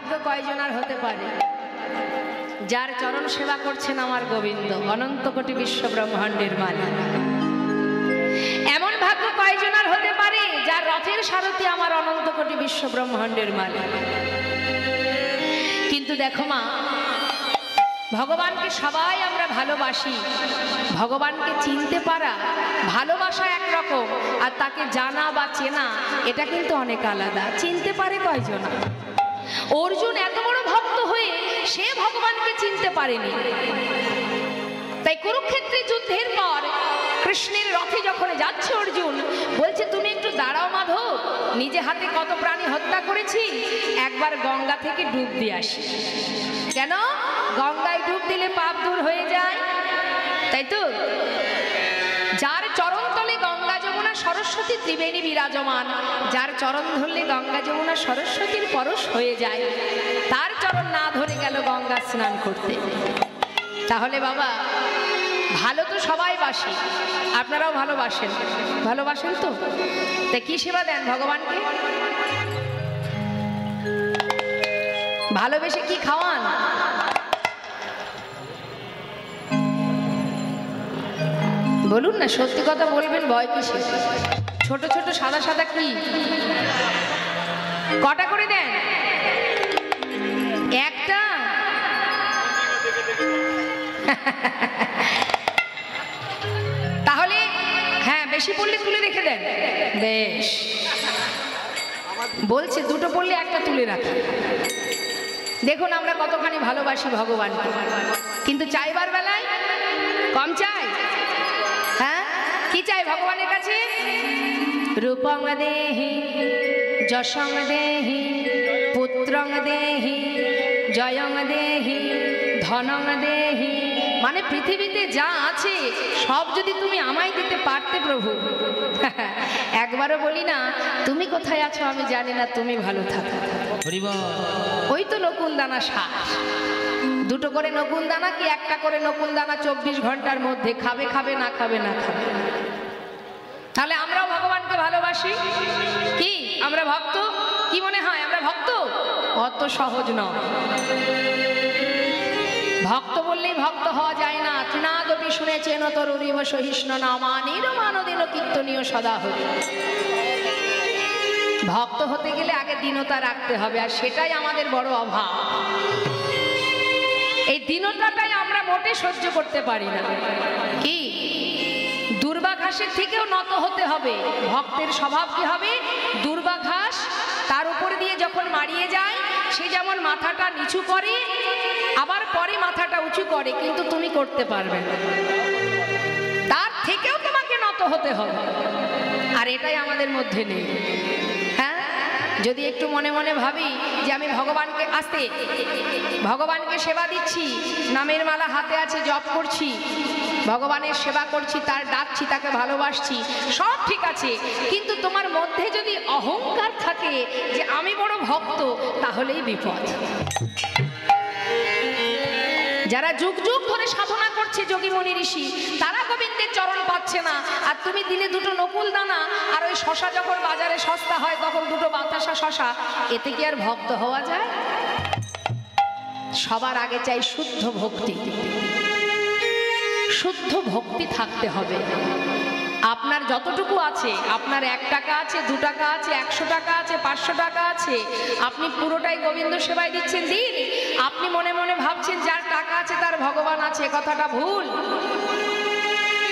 ভাগ্য কয়জনার হতে পারে যার চরণ সেবা করছেন আমার গোবিন্দ অনন্ত কোটি বিশ্ব ব্রহ্মাণ্ডের মালিক? এমন ভাগ্য কয়জনার হতে পারে যার রথের সারথি আমার অনন্ত কোটি বিশ্ব ব্রহ্মাণ্ডের মালিক? কিন্তু দেখো মা, ভগবানকে সবাই আমরা ভালোবাসি, ভগবানকে চিনতে পারা ভালোবাসা একরকম, আর তাকে জানা বা চেনা এটা কিন্তু অনেক আলাদা। চিনতে পারে কয়জন? অর্জুন এত বড় ভক্ত হয়ে সে ভগবানকে চিনতে পারেনি। তাই কুরুক্ষেত্রের যুদ্ধের পর কৃষ্ণের রথে যখন যাচ্ছে অর্জুন বলছে, তুমি একটু দাঁড়াও মাধব, নিজে হাতে কত প্রাণী হত্যা করেছি, একবার গঙ্গা থেকে ডুব দিয়ে আসি। কেন? গঙ্গায় ডুব দিলে পাপ দূর হয়ে যায়, তাই তো? যার চরণ তলে গঙ্গা যমুনা সরস্বতী ত্রিবেণী বিরাজমান, যার চরণ ধরলে গঙ্গা যমুনা সরস্বতীর পরশ হয়ে যায়, তার চরণ না ধরে গেল গঙ্গা স্নান করতে। তাহলে বাবা, ভালো তো সবাই বাসি, আপনারাও ভালোবাসেন, ভালোবাসেন তো? তা কি সেবা দেন ভগবানকে? ভালোবেসে কি খাওয়ান? বলুন না, সত্যি কথা বলবেন, ভয় কিসে? ছোট ছোট সাদা সাদা কি কটা করে দেন? একটা? তাহলে হ্যাঁ, বেশি পড়লে তুলে রেখে দেন। বেশ, বলছে দুটো পড়লে একটা তুলে রাখি। দেখুন আমরা কতখানি ভালোবাসি ভগবানকে, কিন্তু চাইবার বেলায় কম চাই। হ্যাঁ, কি চাই ভগবানের কাছে? রূপং দেহি, যশং দেহি, পুত্রং দেহি, জয়ং দেহি, ধনং দেহি। মানে পৃথিবীতে যা আছে সব যদি তুমি আমায় দিতে পারতে প্রভু, একবারও বলি না তুমি কোথায় আছো আমি জানি না, তুমি ভালো থাকো। ওই তো নকুল দানা শ্বাস, দুটো করে নকুল দানা কি একটা করে নকুল দানা 24 ঘন্টার মধ্যে খাবে, খাবে না খাবে না খাবে। তাহলে আমরাও ভগবানকে ভালোবাসি কি? আমরা ভক্ত? কি মনে হয় আমরা ভক্ত? অত সহজ নয়। ভক্ত বললেই ভক্ত হওয়া যায় না। তৃণাদপি শুনেছেন তরুরিব সহিষ্ণু নামানির মানদিন কীর্তনীয় সদা হরি। ভক্ত হতে গেলে আগে দীনতা রাখতে হবে, আর সেটাই আমাদের বড় অভাব। এই দীনতাটাই আমরা মোটে সহ্য করতে পারি না। কি? দুর্বাঘাসের থেকেও নত হতে হবে। ভক্তের স্বভাব কি হবে? দুর্বাঘাস তার উপর দিয়ে যখন মারিয়ে যায়, সে যেমন মাথাটা নিচু করে আবার পরে মাথাটা উঁচু করে, কিন্তু তুমি করতে পারবে না, তার থেকেও তোমাকে নত হতে হবে। আর এটাই আমাদের মধ্যে নেই। হ্যাঁ, যদি একটু মনে মনে ভাবি যে আমি ভগবানকে আসতে ভগবানকে সেবা দিচ্ছি, নামের মালা হাতে আছে, জপ করছি, ভগবানের সেবা করছি, তার ডাকছি, তাকে ভালোবাসছি, সব ঠিক আছে, কিন্তু তোমার মধ্যে যদি অহংকার থাকে যে আমি বড় ভক্ত, তাহলেই বিপদ। যারা যুগ যুগ ধরে সাধনা করছে যোগী মুনি ঋষি, তারা গোবিন্দের চরণ পাচ্ছে না, আর তুমি দিলে দুটো নকুল দানা, আর ওই শশা যখন বাজারে সস্তা হয় তখন দুটো বাতাসা শশা, এতে কি আর ভক্ত হওয়া যায়? সবার আগে চাই শুদ্ধ ভক্তি। শুদ্ধ ভক্তি থাকতে হবে। আপনার যতটুকু আছে, আপনার 1 টাকা আছে, 2 টাকা আছে, 100 টাকা আছে, 500 টাকা আছে, আপনি পুরোটাই গোবিন্দ সেবায় দিচ্ছেন, দিন। আপনি মনে মনে ভাবছেন যার টাকা আছে তার ভগবান আছে, কথাটা ভুল।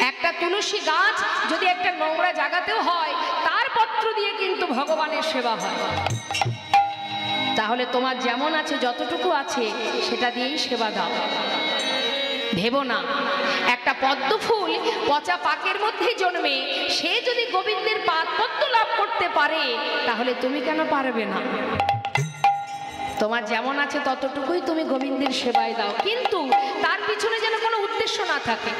একটা তুলসী গাছ যদি একটা নোংরা জায়গাতেও হয়, তার পত্র দিয়ে কিন্তু ভগবানের সেবা হয়। তাহলে তোমার যেমন আছে, যতটুকু আছে, সেটা দিয়েই সেবা দাও। ভেবো না একটা পদ্ম ফুল পচা পাকের মধ্যে জন্মে, সে যদি গোবিন্দের পাদপদ্ম লাভ করতে পারে, তাহলে তুমি কেন পারবে না? তোমার যেমন আছে ততটুকুই তুমি গোবিন্দের সেবায় দাও, কিন্তু তার পিছনে যেন কোনো উদ্দেশ্য না থাকে।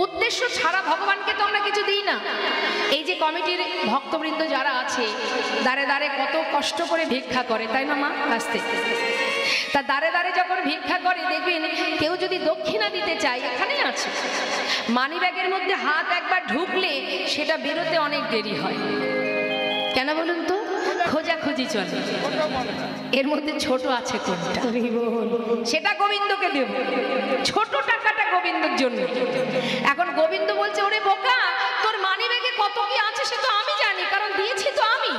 উদ্দেশ্য ছাড়া ভগবানকে তো আমরা কিছু দিই না। এই যে কমিটির ভক্তবৃন্দ যারা আছে, দাঁড়ে দাঁড়ে কত কষ্ট করে ভিক্ষা করে, তাই না মা? আসতে তা দাঁড়ে দাঁড়ে যখন ভিক্ষা করে, দেখবেন কেউ যদি দক্ষিণা দিতে চায়, এখানে আছে, মানি ব্যাগের মধ্যে হাত একবার ঢুকলে সেটা বেরোতে অনেক দেরি হয়। কেন বলুন তো? খোঁজাখুঁজি চলে, এর মধ্যে ছোট আছে কোনটা, সেটা গোবিন্দকে দেব। ছোট টাকাটা গোবিন্দর জন্য। এখন গোবিন্দ বলছে, ওরে বোকা, তোর মানিব্যাগে কত কি আছে সে তো আমি জানি, কারণ দিয়েছি তো আমি,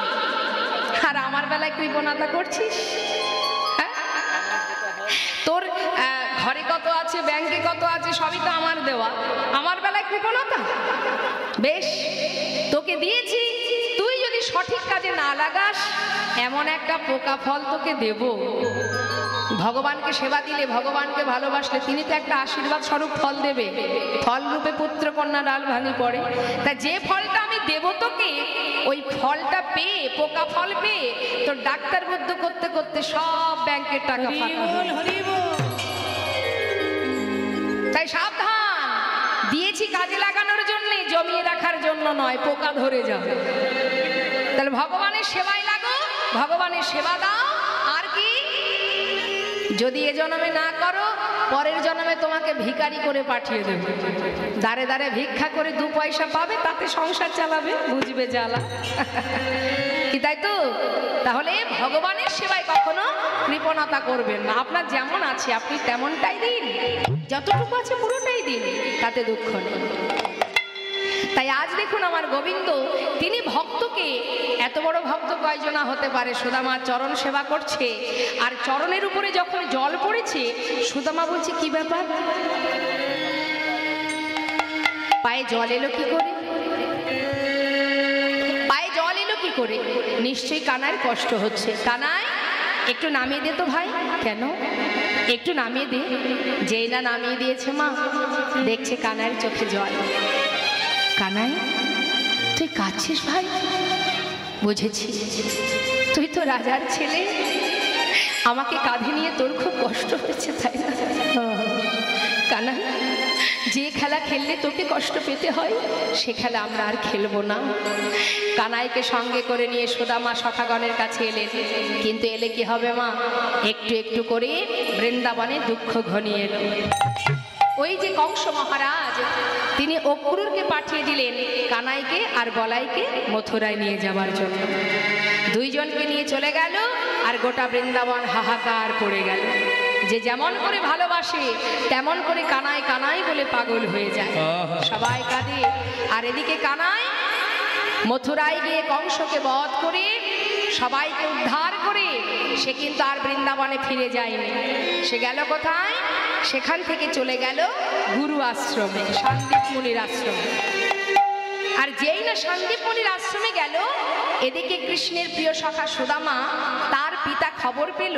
আর আমার বেলায় কৃপণতা করছিস। তোর ঘরে কত আছে, ব্যাংকে কত আছে, সবই তো আমার দেওয়া, আমার বেলায় কৃপণতা? বেশ, তোকে দিয়েছি, তুই যদি সঠিক কাজে না লাগাস এমন একটা পোকা ফল তোকে দেব। ভগবানকে সেবা দিলে, ভগবানকে ভালোবাসলে তিনি তো একটা আশীর্বাদ স্বরূপ ফল দেবে। ফল রূপে পুত্র কন্যা ডাল ভাঙি পড়ে। তা যে ফলটা আমি দেব তোকে, ওই ফলটা পেয়ে, পোকা ফল পেয়ে তোর ডাক্তার বুদ্ধ করতে করতে সব ব্যাংকের টাকা ফাঁকা হয়ে যাবে। তাই সাবধান, দিয়েছি কাজে লাগানোর জন্য, জমিয়ে রাখার জন্য নয়, পোকা ধরে যাবে। তাহলে ভগবানের সেবায় লাগো, ভগবানের সেবা দাও। আর কি, যদি এ জন্মে না করো, পরের জন্মে তোমাকে ভিখারি করে পাঠিয়ে দেবে। দাঁড়ে দাঁড়ে ভিক্ষা করে 2 পয়সা পাবে, তাতে সংসার চালাবে, বুঝবে জ্বালা কি, তাই তো? তাহলে ভগবানের সেবায় কখনো কৃপণতা করবেন না। আপনার যেমন আছে আপনি তেমনটাই দিন, যতটুকু আছে পুরোটাই দিন, তাতে দুঃখ নেই। তাই আজ দেখুন আমার গোবিন্দ, তিনি ভক্তকে, এত বড় ভক্ত কয়জনা হতে পারে, সুদামা চরণ সেবা করছে, আর চরণের উপরে যখন জল পড়েছে, সুদামা বলছে, কি ব্যাপার, পায়ে জল এলো কি করে, পায়ে জল এলো কি করে? নিশ্চয়ই কানাইয়ের কষ্ট হচ্ছে। কানাই, একটু নামিয়ে দে তো ভাই। কেন? একটু নামিয়ে দে। যেই না নামিয়ে দিয়েছে মা, দেখছে কানাইয়ের চোখে জল। কানাই, তুই কাঁদছিস ভাই? বুঝেছি, তুই তো রাজার ছেলে, আমাকে কাঁধে নিয়ে তোর খুব কষ্ট হয়েছে, তাই না? কানাই, যে খেলা খেললে তোকে কষ্ট পেতে হয়, সে খেলা আমরা আর খেলবো না। কানাইকে সঙ্গে করে নিয়ে সুদামা সখাগণের কাছে এলেন। কিন্তু এলে কি হবে মা, একটু একটু করে বৃন্দাবনে দুঃখ ঘনিয়ে এলো। ওই যে কংস মহারাজ, তিনি অক্রুরকে পাঠিয়ে দিলেন কানাইকে আর বলাইকে মথুরায় নিয়ে যাওয়ার জন্য। দুইজনকে নিয়ে চলে গেল, আর গোটা বৃন্দাবন হাহাকার পড়ে গেল। যে যেমন করে ভালোবাসে তেমন করে কানাই কানাই বলে পাগল হয়ে যায়, সবাই কাঁদে। আর এদিকে কানাই মথুরায় গিয়ে কংসকে বধ করে সবাইকে উদ্ধার করে সে কিন্তু আর বৃন্দাবনে ফিরে যায়নি। সে গেল কোথায়? সেখান থেকে চলে গেল গুরু আশ্রমে, সন্দীপ মুনির আশ্রমে। আর যেই না সন্দীপ মুনির আশ্রমে গেল, এদিকে কৃষ্ণের প্রিয় সখা সুদামা, তার পিতা খবর পেল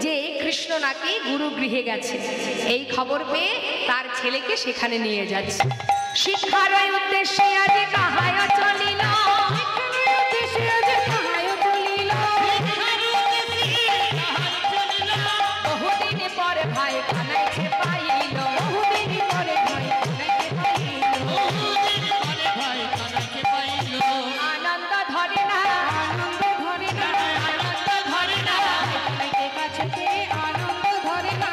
যে কৃষ্ণ নাকি গুরু গৃহে গেছে। এই খবর পেয়ে তার ছেলেকে সেখানে নিয়ে যাচ্ছে। শিক্ষার উদ্দেশ্যে আজ কাহায় চলিল, বহুদিন পরে ভাই কানাইকে পাইল, বহুদিন পরে ভাই কানাইকে পাইল। আনন্দ ধরে না, আনন্দ ধরে না, আনন্দ ধরে না, কানাইকে কাছে পেয়ে আনন্দ ধরে না,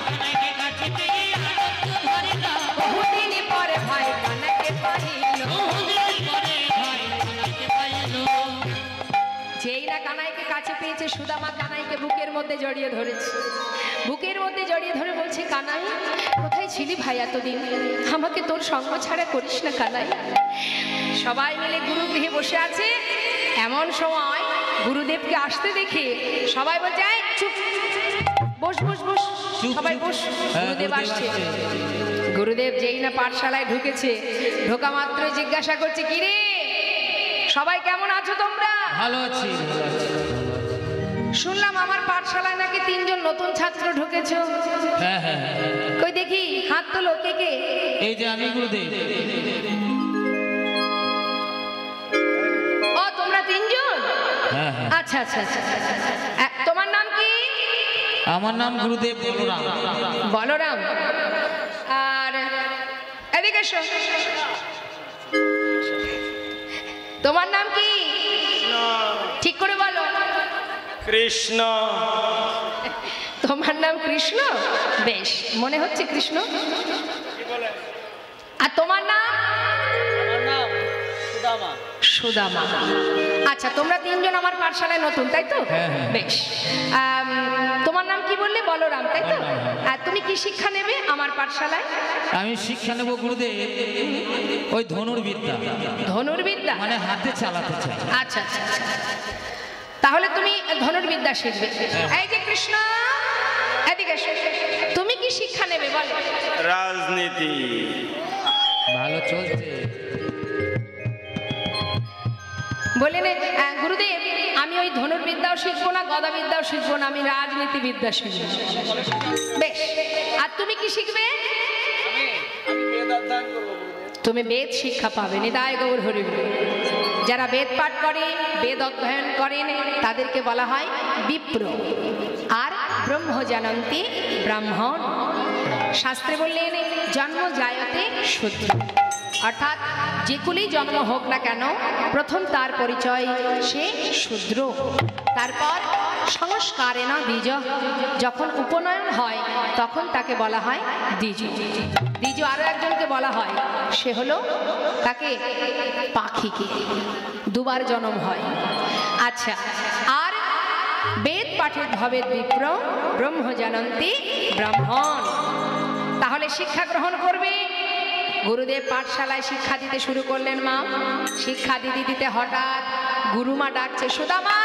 কানাইকে কাছে পেয়ে আনন্দ ধরে না। বহুদিন পরে ভাই কানাইকে পাইল, বহুদিন পরে ভাই কানাইকে পাইল। যেই না কানাইকে কাছে পেয়েছে, সুদামা কানাইকে বুকের মধ্যে জড়িয়ে ধরেছে। বুকের মধ্যে জড়িয়ে ধরে বলছে, কানাই কোথায় ছিলি ভাই এতদিন? আমাকে তোর সঙ্গ ছাড়া করিস না কানাই। সবাই মিলে গুরু গৃহে বসে আছে। এমন সময় গুরুদেবকে আসতে দেখে সবাই বলছে, চুপ, বস বস বস, সবাই বস, গুরুদেব আসছে। গুরুদেব যেই না পাঠশালায় ঢুকেছে, ঢোকা মাত্রই জিজ্ঞাসা করছে, কি রে সবাই কেমন আছো তোমরা? ভালো আছি। শুনলাম আমার পাঠশালায় নাকি 3 জন নতুন ছাত্র ঢুকেছ। হ্যাঁ হ্যাঁ, কই দেখি, হাত তোলো, কে কে? এই যে আমি গুরুদেব। ও তোমরা 3 জন? হ্যাঁ হ্যাঁ। আচ্ছা আচ্ছা আচ্ছা। তোমার নাম কি? আমার নাম গুরুদেব বলরাম। বলরাম। আর এদিকে এসো। তোমার নাম কি? ঠিক করে বলো। কৃষ্ণ। তোমার নাম কৃষ্ণ? বেশ, মনে হচ্ছে কৃষ্ণ। আর তোমার নাম? আমার নাম সুদামা। সুদামা। আচ্ছা, তোমরা তিনজন আমার পাঠশালায় নতুন, তাই তো? হ্যাঁ, হ্যাঁ। বেশ। তোমার নাম কি বললে? বলরাম, তাই তো? আর তুমি কি শিক্ষা নেবে আমার পাঠশালায়? আমি শিক্ষা নেব গুরুদেব ওই ধনুর্বিদ্যা, ধনুর্বিদ্যা, মানে হাতে চালাতে চাই। আচ্ছা আচ্ছা আচ্ছা। তাহলে তুমি ধনুর্বিদ্যা শিখবে। এই যে কৃষ্ণ, এদিকে এসো। তুমি কি শিক্ষা নেবে বলো? রাজনীতি। ভালো চলছে। বললেন গুরুদেব আমি ওই ধনুর্বিদ্যাও শিখবো না, গদাবিদ্যাও শিখবো না, আমি রাজনীতিবিদ্যা শিখবো। বেশ, আর তুমি কি শিখবে? তুমি বেদ শিক্ষা পাবে। নিতাই গৌর হরি বল। যারা বেদ পাঠ করে, বেদ অধ্যয়ন করেন, তাদেরকে বলা হয় বিপ্র। আর ব্রহ্ম জানন্তি ব্রাহ্মণ। শাস্ত্রে বললেন জন্ম জায়তে শূদ্র, অর্থাৎ যে কুলেই জন্ম হোক না কেন প্রথম তার পরিচয় সে শূদ্র। তারপর সংস্কারেণ দ্বিজ, যখন উপনয়ন হয় তখন তাকে বলা হয় দ্বিজ। দ্বিজ আরো একজনকে বলা হয়, সে হলো তাকে পাখিকে, দুবার জন্ম হয়। আচ্ছা, আর বেদ পাঠের ভবেদ বিপ্র, ব্রহ্ম জানন্তি ব্রাহ্মণ। তাহলে শিক্ষা গ্রহণ করবে। গুরুদেব পাঠশালায় শিক্ষা দিতে শুরু করলেন। মা শিক্ষা দিতে দিতে হঠাৎ গুরুমা ডাকছে, সুদামা।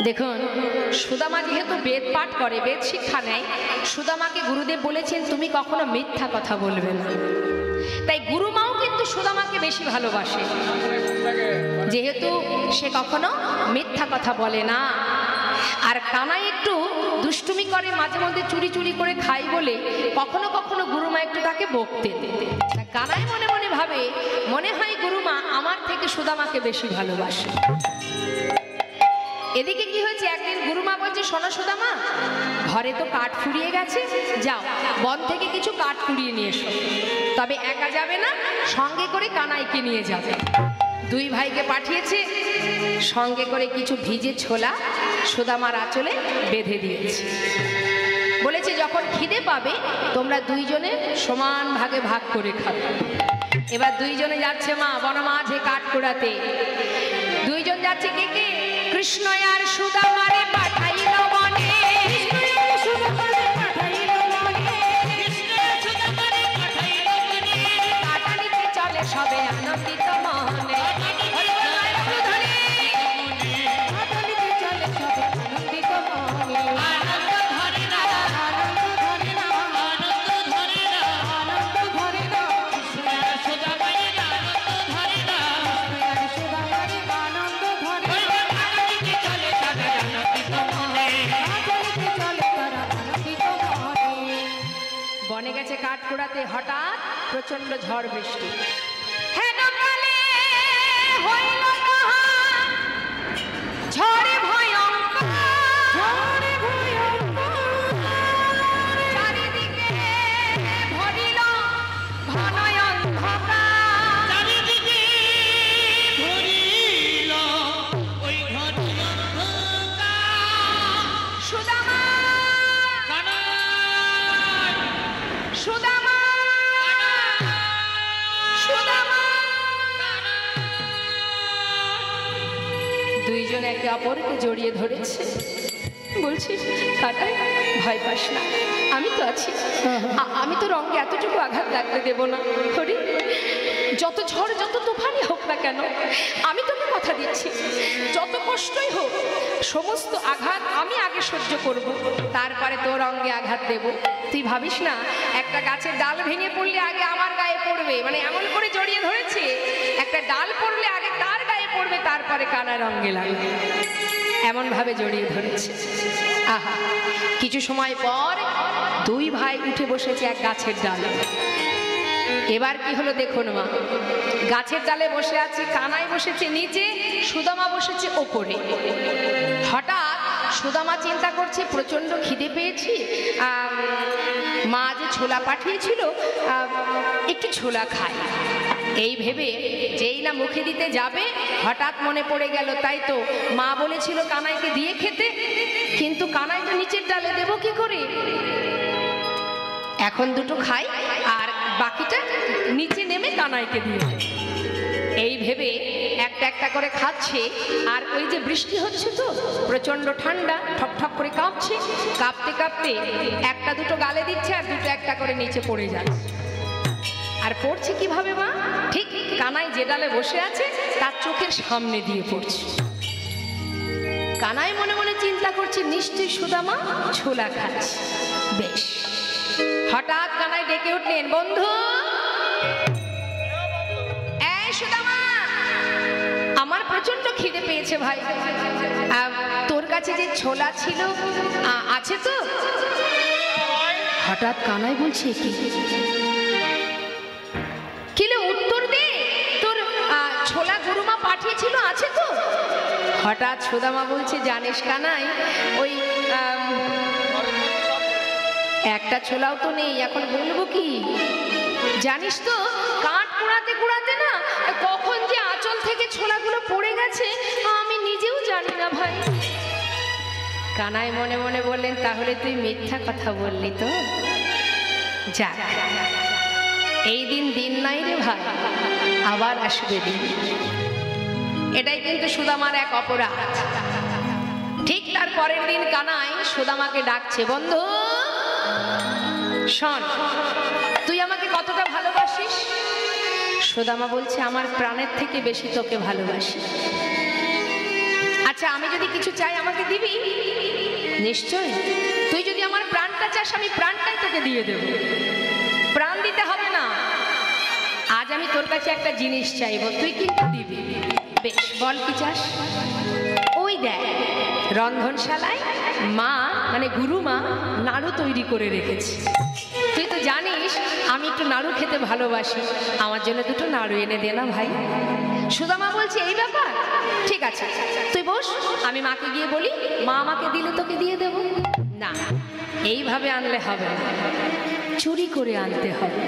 দেখুন, সুদামা যেহেতু বেদ পাঠ করে, বেদ শিক্ষা নেয়, সুদামাকে গুরুদেব বলেছেন তুমি কখনো মিথ্যা কথা বলবে না। তাই গুরুমাও কিন্তু সুদামাকে বেশি ভালোবাসে, যেহেতু সে কখনো মিথ্যা কথা বলে না। আর কানাই একটু দুষ্টুমি করে, মাঝে মধ্যে চুরি চুরি করে খাই বলে কখনো কখনো গুরুমা একটু তাকে বকতে। কানাই মনে মনে ভাবে, মনে হয় গুরুমা আমার থেকে সুদামাকে বেশি ভালোবাসে। এদিকে কি হয়েছে, একদিন গুরুমা বলছে, শোনো সুদামা, ঘরে তো কাঠ ফুরিয়ে গেছে, যাও বন থেকে কিছু কাঠ কুড়িয়ে নিয়ে এসো। তবে একা যাবে না, সঙ্গে করে কানাইকে নিয়ে যাবে। দুই ভাইকে পাঠিয়েছে, সঙ্গে করে কিছু ভিজে ছোলা সুদামার আঁচলে বেঁধে দিয়েছে। বলেছে যখন খিদে পাবে তোমরা দুইজনে সমান ভাগে ভাগ করে খাবে। এবার দুইজনে যাচ্ছে মা বন মাঝে কাঠ কুড়াতে। দুইজন যাচ্ছে, কে কে? কৃষ্ণ আর সুদামারে পাঠাইল বনে। কাটানিতে চলে সবে আনন্দিত মনে। বনে গেছে কাঠ কুড়াতে, হঠাৎ প্রচন্ড ঝড় বৃষ্টি। ঝড়ে ভয়ঙ্কর, চারিদিকে ভরিল ঘন অন্ধকার। সুদামা, সুদামা, সুদামা। দুইজন একে অপরকে জড়িয়ে ধরেছে, বলছি কাটাই ভয় পাস না, আমি তো আছি। আমি তো রঙে এতটুকু আঘাত লাগতে দেব না। হরি, যত ঝড় যত তুফানই হোক না কেন, আমি তোকে কথা দিচ্ছি, যত কষ্টই হোক সমস্ত আঘাত আমি আগে সহ্য করব, তারপরে তোর অঙ্গে আঘাত দেব। তুই ভাবিস না একটা গাছের ডাল ভেঙে পড়লে আগে আমার গায়ে পড়বে, মানে এমন করে জড়িয়ে ধরেছে, একটা ডাল পড়লে আগে তার গায়ে পড়বে, তারপরে কানার অঙ্গে লাগবে, এমন ভাবে জড়িয়ে ধরেছে। আহা, কিছু সময় পর দুই ভাই উঠে বসেছে এক গাছের ডালে। এবার কি হলো দেখুন মা, গাছের ডালে বসে আছে, কানাই বসেছে নিচে, সুদামা বসেছে ওপরে। হঠাৎ সুদামা চিন্তা করছে প্রচন্ড খিদে পেয়েছি, মা যে ছোলা পাঠিয়েছিল একটু ছোলা খাই। এই ভেবে যেই না মুখে দিতে যাবে, হঠাৎ মনে পড়ে গেল তাই তো মা বলেছিল কানাইকে দিয়ে খেতে, কিন্তু কানাই তো নিচের ডালে দেব কি করে? এখন দুটো খাই আর বাকিটা নিচে নেমে কানাইকে দিয়ে। এই ভেবে একটা একটা করে খাচ্ছে। আর ওই যে বৃষ্টি হচ্ছে তো প্রচন্ড ঠান্ডা, ঠক ঠক করে কাঁপছে, কাঁপতে কাঁপতে একটা দুটো গালে দিচ্ছে আর দুটো একটা করে নিচে পড়ে যাচ্ছে। আর পড়ছে কিভাবে মা? ঠিক কানাই যে ডালে বসে আছে তার চোখের সামনে দিয়ে পড়ছে। কানাই মনে মনে চিন্তা করছে নিশ্চয়ই সুদামা ছোলা খাচ্ছে। বেশ, হঠাৎ কানাই ডেকে উঠলেন, বন্ধু এই সুদামা, আমার প্রচন্ড খিদে পেয়েছে ভাই, তোর কাছে যে ছোলা ছিল আছে তো? হঠাৎ কানাই বলছে কি কিলে উত্তর দে, তোর ছোলা গুরুমা পাঠিয়েছিল আছে তো? হঠাৎ সুদামা বলছে, জানিস কানাই, ওই একটা ছোলাও তো নেই, এখন বলবো কি? জানিস তো কাঠ কুড়াতে কুড়াতে না কখন যে আঁচল থেকে ছোলাগুলো পড়ে গেছে আমি নিজেও জানি না ভাই। কানাই মনে মনে বললেন, তাহলে তুই মিথ্যা কথা বললি তো? যাক, এই দিন দিন নাই রে ভাই, আবার আসবে দিন। এটাই কিন্তু সুদামার এক অপরাধ। ঠিক তার পরের দিন কানাই সুদামাকে ডাকছে, বন্ধু শোন, তুই আমাকে কতটা ভালোবাসিস? সুদামা বলছে, আমার প্রাণের থেকে বেশি তোকে ভালোবাসি। আচ্ছা, আমি যদি কিছু চাই আমাকে দিবি? নিশ্চয়। তুই যদি আমার প্রাণটা চাস আমি প্রাণটাই তোকে দিয়ে দেব। প্রাণ দিতে হবে না, আজ আমি তোর কাছে একটা জিনিস চাইবো, তুই কিন্তু দিবি। বেশ, বল কি চাস? ওই দেখ রন্ধনশালায় মা মানে গুরুমা নাড়ু তৈরি করে রেখেছে। তুই তো জানিস আমি একটু নাড়ু খেতে ভালোবাসি, আমার জন্য দুটো নাড়ু এনে দে না ভাই। সুদামা বলছে, এই ব্যাপার, ঠিক আছে তুই বস, আমি মাকে গিয়ে বলি, মা আমাকে দিলে তোকে দিয়ে দেব। না, এইভাবে আনলে হবে না, চুরি করে আনতে হবে।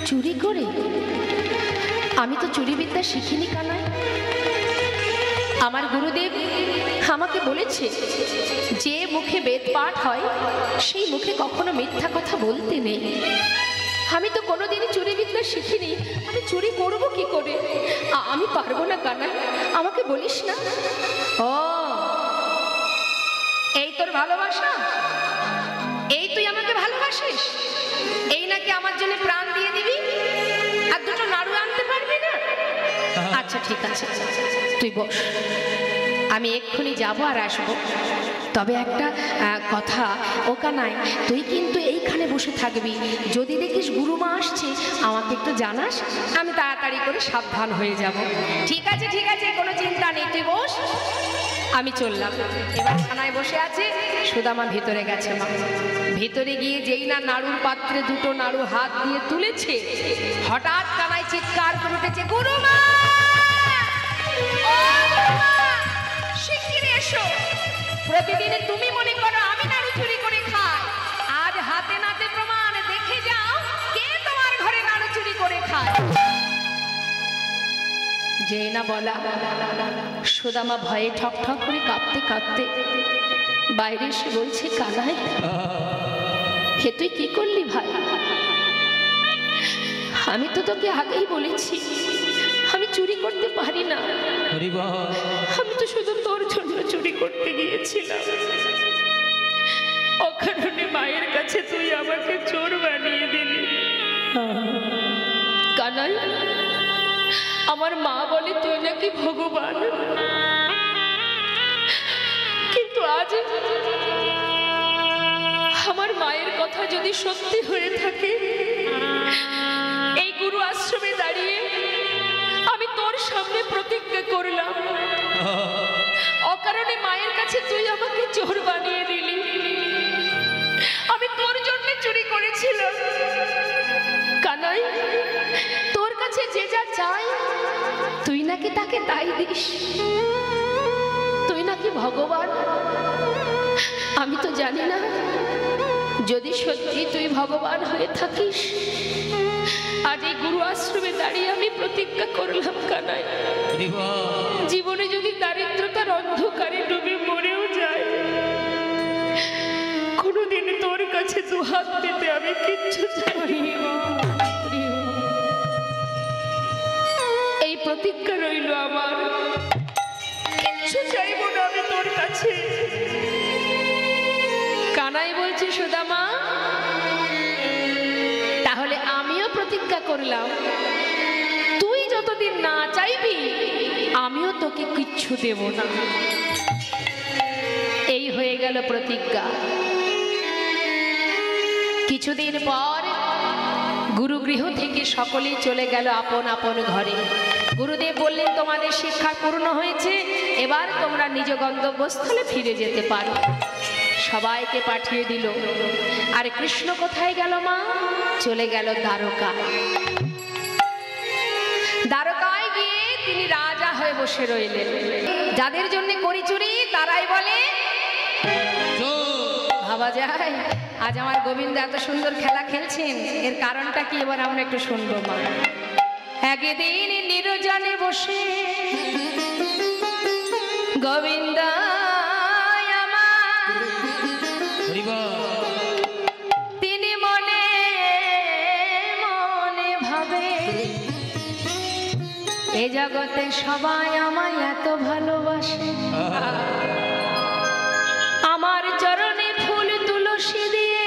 চুরি করে? আমি তো চুরি বিদ্যা শিখিনি কানাই। আমার গুরুদেব আমাকে বলেছে যে মুখে বেদ পাঠ হয় সেই মুখে কখনো মিথ্যা কথা বলতে নেই। আমি তো কোনোদিনই চুরি বিদ্যা শিখিনি, আমি চুরি করবো কি করে? আমি পারবো না কানাই, আমাকে বলিস না। ও, এই তোর ভালোবাসা? এই তুই আমাকে ভালোবাসিস? এই নাকি আমার জন্য প্রাণ দিয়ে দিবি আর দুটো নাড়ু আনতে পারবি না? আচ্ছা ঠিক আছে, তুই বস, আমি এক্ষুনি যাবো আর আসবো। তবে একটা কথা, ও কানাই, তুই কিন্তু এইখানে বসে থাকবি, যদি দেখিস গুরুমা আসছে আমাকে একটু জানাস, আমি তাড়াতাড়ি করে সাবধান হয়ে যাব। ঠিক আছে ঠিক আছে, কোনো চিন্তা নেই, তুই বস, আমি চললাম। এবার কানাই বসে আছে, সুদামা ভিতরে গেছে। মা ভিতরে গিয়ে যেই না নাড়ুর পাত্রে দুটো নাড়ু হাত দিয়ে তুলেছে, হঠাৎ কানাই চিৎকার করে উঠেছে, গুরুমা, শিগগির এসো। প্রতিদিন তুমি মনে করো আমি নাড়ু চুরি করে খাই, আজ হাতে নাতে প্রমাণ, দেখে যাও কে তোমার ঘরে নাড়ু চুরি করে খায়। যেই না বলা, সুদামা ভয়ে ঠক ঠক করে কাঁপতে কাঁপতে বাইরে এসে বলছে, কানাই, হে তুই কি করলি ভাই? আমি তো তোকে আগেই বলেছি আমি চুরি করতে পারি না, আমি তো শুধু তোর জন্য চুরি করতে গিয়েছিলাম। অকারণে মায়ের কাছে তুই আমাকে চোর বানিয়ে দিলি। কানাই, আমার মা বলে তুই নাকি ভগবান, কিন্তু আজ আমার মায়ের কথা যদি সত্যি হয়ে থাকে, এই গুরু আশ্রমে দাঁড়িয়ে আমি তোর সামনে প্রতিজ্ঞা করলাম, অকারণে মায়ের কাছে তুই আমাকে চোর বানিয়ে দিলি, আমি তোর জন্য চুরি করেছিলাম। কানাই, তোর কাছে যে যা চাই তুই নাকি তাকে তাই দিস, তুই নাকি ভগবান। আমি তো জানি না, যদি সত্যি তুই ভগবান হয়ে থাকিস, আজ এই গুরু আশ্রমে দাঁড়িয়ে আমি প্রতিজ্ঞা করলাম, কানাই, জীবনে যদি দারিদ্রতার অন্ধকারে ডুবে মরেও যায়, কোনোদিন তোর কাছে দুহাত পেতে আমি কিচ্ছু চাই। এই প্রতিজ্ঞা সুদামা, তাহলে আমিও প্রতিজ্ঞা করলাম তুই যতদিন না চাইবি আমিও তোকে কিচ্ছু দেব না। এই হয়ে গেল প্রতিজ্ঞা। কিছুদিন পর গুরুগৃহ থেকে সকলেই চলে গেল আপন আপন ঘরে। গুরুদেব বললেন তোমাদের শিক্ষা পূর্ণ হয়েছে, এবার তোমরা নিজ গন্তব্যস্থলে ফিরে যেতে পারো। সবাইকে পাঠিয়ে দিল। আর কৃষ্ণ কোথায় গেল মা? চলে গেল দ্বারকা। দ্বারকায় গিয়ে তিনি রাজা হয়ে বসে রইলেন। যাদের জন্য করি চুরি তারাই বলে ভাবা যায়। আজ আমার গোবিন্দ এত সুন্দর খেলা খেলছেন, এর কারণটা কি এবার আমরা একটু শুনবো মা। একদিন নির্জনে বসে গোবিন্দ তিনি মনে মনে ভাবে এ জগতে সবাই আমায় এত ভালোবাসে, আমার চরণে ফুল তুলসী দিয়ে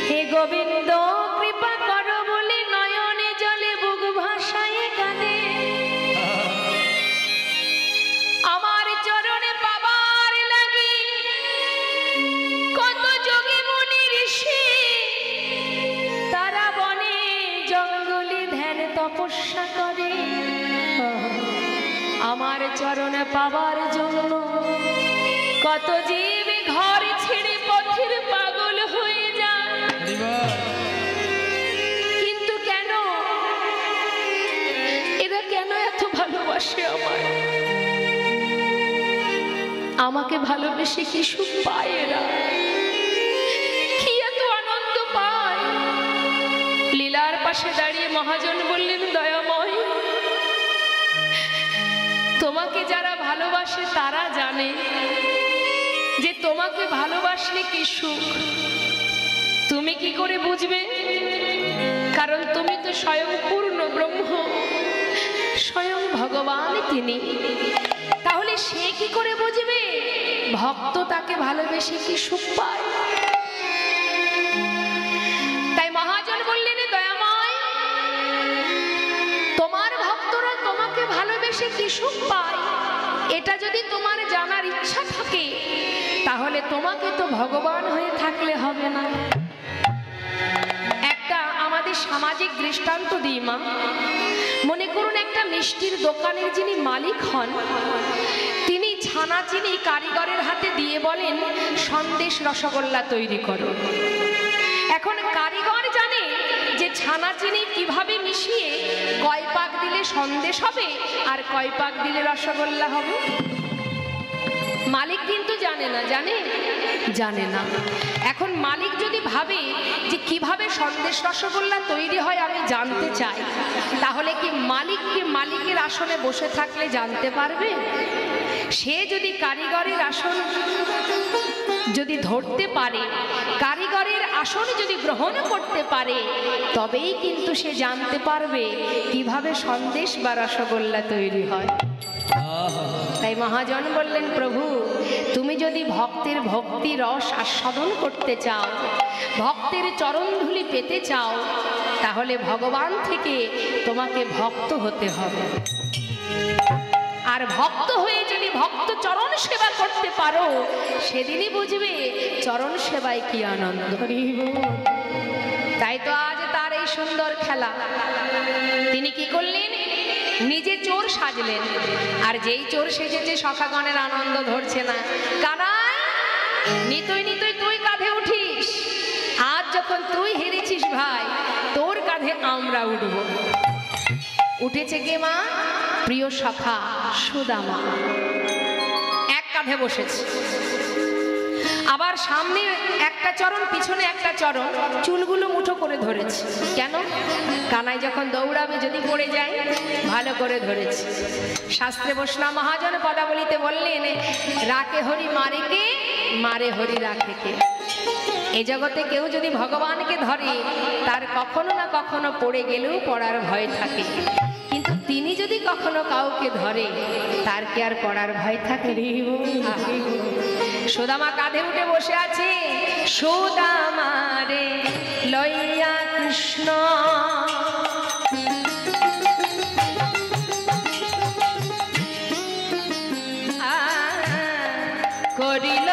হে গোবিন্দ কৃপা করো বলে নয়নে জলে বুক ভাসায় কাঁদে। আমার চরণে পাবার লাগি কত যোগী মুনি ঋষি তারা বনে জঙ্গলে ধ্যান তপস্যা করে, আমার চরণে পাবার জন্য কত জীব ঘর ছেড়ে পথের পাগল হয়ে যায়। কিন্তু কেন এরা কেন এত ভালোবাসে আমায়? আমাকে ভালোবেসে কি সুখ পায় এরা, কি এত আনন্দ পায়? লীলার পাশে দাঁড়িয়ে মহাজন বললেন দয়াময়, তোমাকে যারা ভালোবাসে তারা জানে যে তোমাকে ভালোবাসলে কি সুখ। তুমি কি করে বুঝবে? কারণ তুমি তো স্বয়ং পূর্ণ ব্রহ্ম, স্বয়ং ভগবান তিনি। তাহলে সে কি করে বুঝবে ভক্ত তাকে ভালোবেসে কি সুখ পায়? তাই মহাজন বললেন দয়াময়, তোমার ভক্তরা তোমাকে ভালোবেসে কি সুখ পায় এটা যদি তোমার জানার ইচ্ছা থাকে তাহলে তোমাকে তো ভগবান হয়ে থাকলে হবে না। একটা আমাদের সামাজিক দৃষ্টান্ত দিই মা। মনে করুন একটা মিষ্টির দোকানের যিনি মালিক হন তিনি ছানা চিনি কারিগরের হাতে দিয়ে বলেন সন্দেশ রসগোল্লা তৈরি করো। এখন কারিগর জানে যে ছানা চিনি কিভাবে মিশিয়ে কয় পাক দিলে সন্দেশ হবে আর কয় পাক দিলে রসগোল্লা হবে। মালিক কিন্তু জানে না, জানে না। এখন মালিক যদি ভাবে যে কিভাবে সন্দেশ রসগোল্লা তৈরি হয় আমি জানতে চাই, তাহলে কি মালিকের আসনে বসে থাকলে জানতে পারবে? সে যদি কারিগরের আসন যদি ধরতে পারে, কারিগরের আসন যদি গ্রহণ করতে পারে, তবেই কিন্তু সে জানতে পারবে কিভাবে সন্দেশ বা রসগোল্লা তৈরি হয়। তাই মহাজন বললেন প্রভু তুমি যদি ভক্তের ভক্তি রস আস্বাদন করতে চাও, ভক্তের চরণধুলি পেতে চাও, তাহলে ভগবান থেকে তোমাকে ভক্ত হতে হবে। আর ভক্ত হয়ে যদি ভক্ত চরণ সেবা করতে পারো সেদিনই বুঝবে চরণ সেবায় কি আনন্দ। তাই তো আজ তার এই সুন্দর খেলা। তিনি কি করলেন? নিজে চোর সাজলেন, আর যেই চোর সেজেছে সখাগণের আনন্দ ধরছে না। কানাই নিতই নিতই তুই কাঁধে উঠিস, আজ যখন তুই হেরেছিস ভাই তোর কাঁধে আমরা উঠব। উঠেছে কে মা? প্রিয় সখা সুদামা এক কাঁধে বসেছে। আবার সামনে একটা চরণ পিছনে একটা চরণ, চুলগুলো মুঠো করে ধরেছে। কেন? কানাই যখন দৌড়াবে যদি পড়ে যায় ভালো করে ধরেছে। শাস্ত্রে বৈষ্ণব মহাজন পদাবলিতে বললেন রাখে হরি মারে কে, মারে হরি রাখে কে। এ জগতে কেউ যদি ভগবানকে ধরে তার কখনো না কখনো পড়ে গেলেও পড়ার ভয় থাকে, কিন্তু তিনি যদি কখনো কাউকে ধরে তার কি আর পড়ার ভয় থাকে? সুদামা কাঁধে উঠে বসে আছে, সুদামা রে লইয়া কৃষ্ণ করিল